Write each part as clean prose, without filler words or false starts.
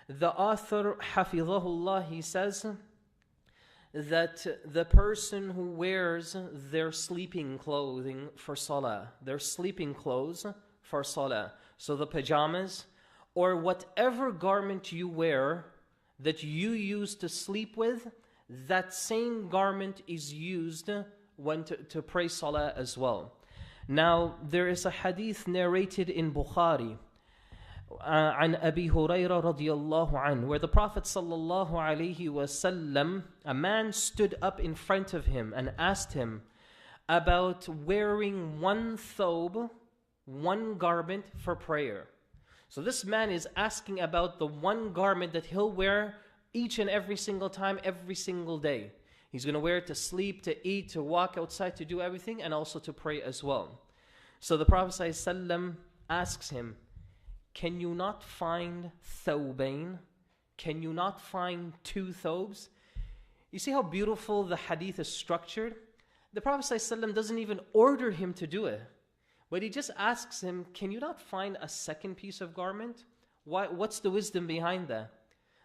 The author, Hafidhahullah, he says that the person who wears their sleeping clothing for salah, their sleeping clothes for salah, so the pajamas, or whatever garment you wear that you use to sleep with, that same garment is used when to pray salah as well. Now, there is a hadith narrated in Bukhari, عن أبي هريرة رضي الله عنه, where the Prophet sallallahu alaihi wasallam, a man stood up in front of him and asked him about wearing one thobe, one garment for prayer. So this man is asking about the one garment that he'll wear each and every single time, every single day. He's going to wear it to sleep, to eat, to walk outside, to do everything, and also to pray as well. So the Prophet ﷺ asks him, can you not find thawbain? Can you not find two thobes? You see how beautiful the hadith is structured? The Prophet ﷺ doesn't even order him to do it, but he just asks him, can you not find a second piece of garment? What's the wisdom behind that?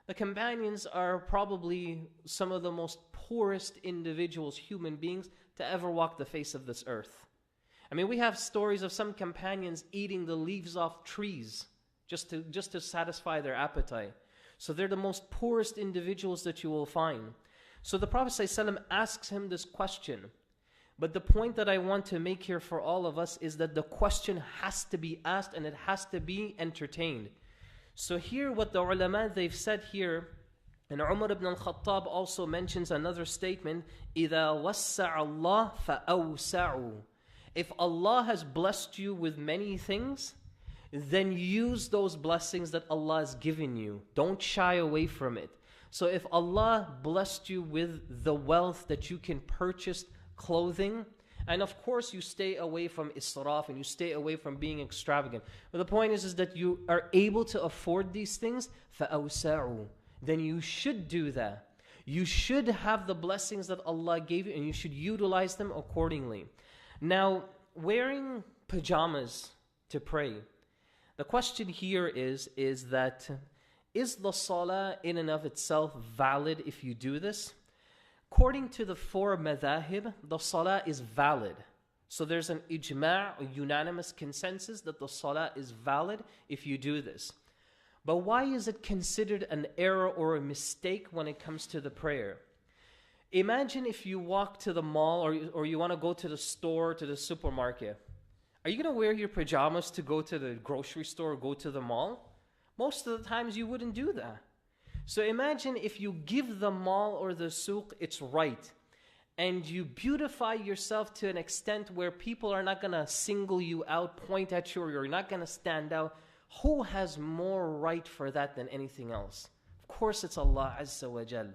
The companions are probably some of the most poorest individuals, human beings, to ever walk the face of this earth. I mean, we have stories of some companions eating the leaves off trees just to satisfy their appetite. So they're the most poorest individuals that you will find. So the Prophet ﷺ asks him this question. But the point that I want to make here for all of us is that the question has to be asked and it has to be entertained. So here what the ulama, they've said here, and Umar ibn al-Khattab also mentions another statement, إِذَا وَسَّعَ اللَّهُ فَأَوْسَعُوا. If Allah has blessed you with many things, then use those blessings that Allah has given you. Don't shy away from it. So if Allah blessed you with the wealth that you can purchase clothing, and of course you stay away from israf and you stay away from being extravagant. But the point is that you are able to afford these things, فَأَوْسَعُوا. Then you should do that. You should have the blessings that Allah gave you and you should utilize them accordingly. Now, wearing pajamas to pray, the question here is that, is the salah in and of itself valid if you do this? According to the four madhahib, the salah is valid. So there's an ijma', a unanimous consensus that the salah is valid if you do this. But why is it considered an error or a mistake when it comes to the prayer? Imagine if you walk to the mall or you want to go to the store, to the supermarket. Are you going to wear your pajamas to go to the grocery store or go to the mall? Most of the times you wouldn't do that. So imagine if you give the mall or the souk its right and you beautify yourself to an extent where people are not going to single you out, point at you, or you're not going to stand out. Who has more right for that than anything else? Of course it's Allah Azza wa Jal.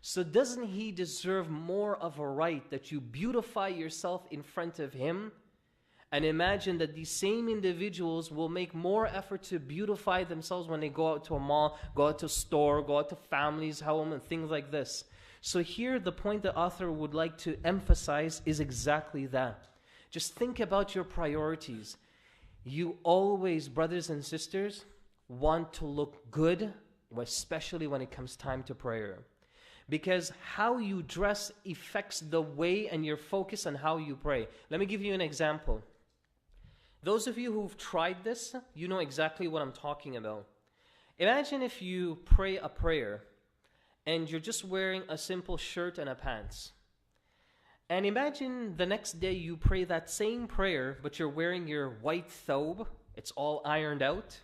So doesn't He deserve more of a right that you beautify yourself in front of Him? And imagine that these same individuals will make more effort to beautify themselves when they go out to a mall, go out to a store, go out to families' home and things like this. So here the point the author would like to emphasize is exactly that. Just think about your priorities. You always, brothers and sisters, want to look good, especially when it comes time to prayer. Because how you dress affects the way and your focus on how you pray. Let me give you an example. Those of you who've tried this, you know exactly what I'm talking about. Imagine if you pray a prayer and you're just wearing a simple shirt and a pants. And imagine the next day you pray that same prayer, but you're wearing your white thobe. It's all ironed out.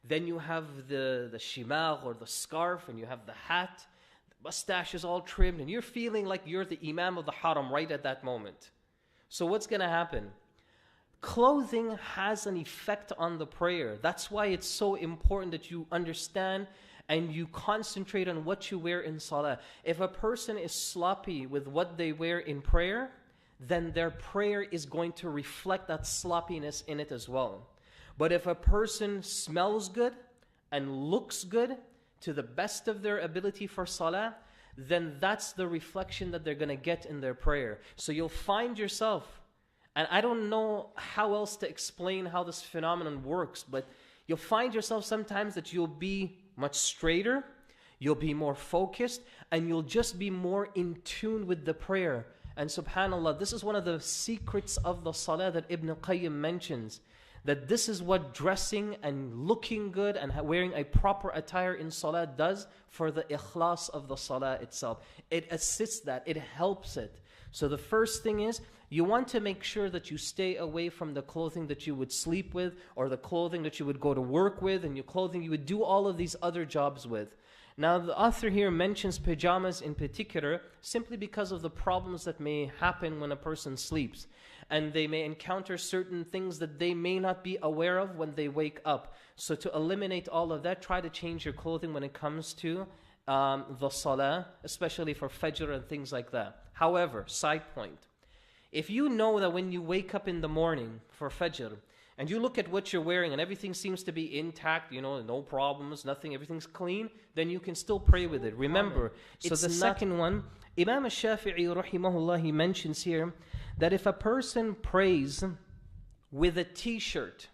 Then you have the shimagh or the scarf, and you have the hat. The mustache is all trimmed, and you're feeling like you're the imam of the haram right at that moment. So what's going to happen? Clothing has an effect on the prayer. That's why it's so important that you understand and you concentrate on what you wear in salah. If a person is sloppy with what they wear in prayer, then their prayer is going to reflect that sloppiness in it as well. But if a person smells good and looks good to the best of their ability for salah, then that's the reflection that they're going to get in their prayer. So you'll find yourself, and I don't know how else to explain how this phenomenon works, but you'll find yourself sometimes that you'll be much straighter, you'll be more focused, and you'll just be more in tune with the prayer. And subhanAllah, this is one of the secrets of the salah that Ibn Qayyim mentions, that this is what dressing and looking good and wearing a proper attire in salah does for the ikhlas of the salah itself. It assists that, it helps it. So the first thing is, you want to make sure that you stay away from the clothing that you would sleep with, or the clothing that you would go to work with, and your clothing you would do all of these other jobs with. Now the author here mentions pajamas in particular simply because of the problems that may happen when a person sleeps. And they may encounter certain things that they may not be aware of when they wake up. So to eliminate all of that, try to change your clothing when it comes to the salah, especially for fajr and things like that. However, side point, if you know that when you wake up in the morning for fajr, and you look at what you're wearing and everything seems to be intact, you know, no problems, nothing, everything's clean, then you can still pray with it. Remember, so the second one, Imam al-Shafi'i rahimahullah, he mentions here that if a person prays with a t-shirt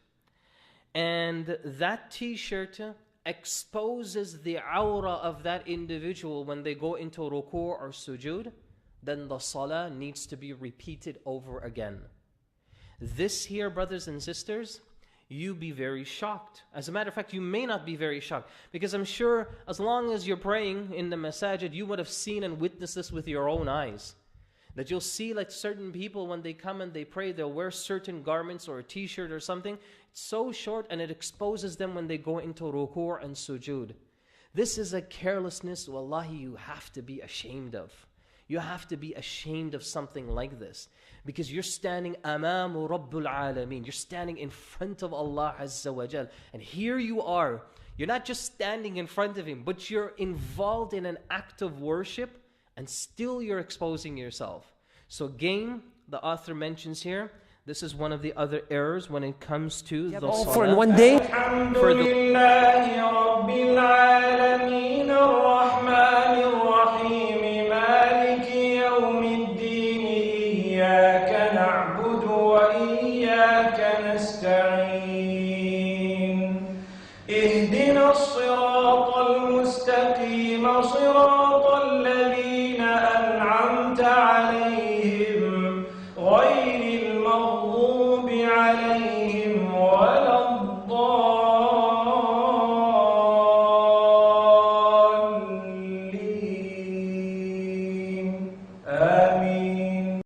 and that t-shirt exposes the aura of that individual when they go into ruku' or sujood, then the salah needs to be repeated over again. This here, brothers and sisters, you be very shocked. As a matter of fact, you may not be very shocked, because I'm sure as long as you're praying in the masajid, you would have seen and witnessed this with your own eyes. That you'll see like certain people when they come and they pray, they'll wear certain garments or a t-shirt or something. It's so short and it exposes them when they go into ruku' and sujood. This is a carelessness, wallahi, you have to be ashamed of. You have to be ashamed of something like this, because you're standing amamu Rabbul Alameen. You're standing in front of Allah Azza wa Jal. And here you are. You're not just standing in front of Him, but you're involved in an act of worship, and still you're exposing yourself. So again, the author mentions here, this is one of the other errors when it comes to the salah. For one day. إياك نعبد وإياك نستعين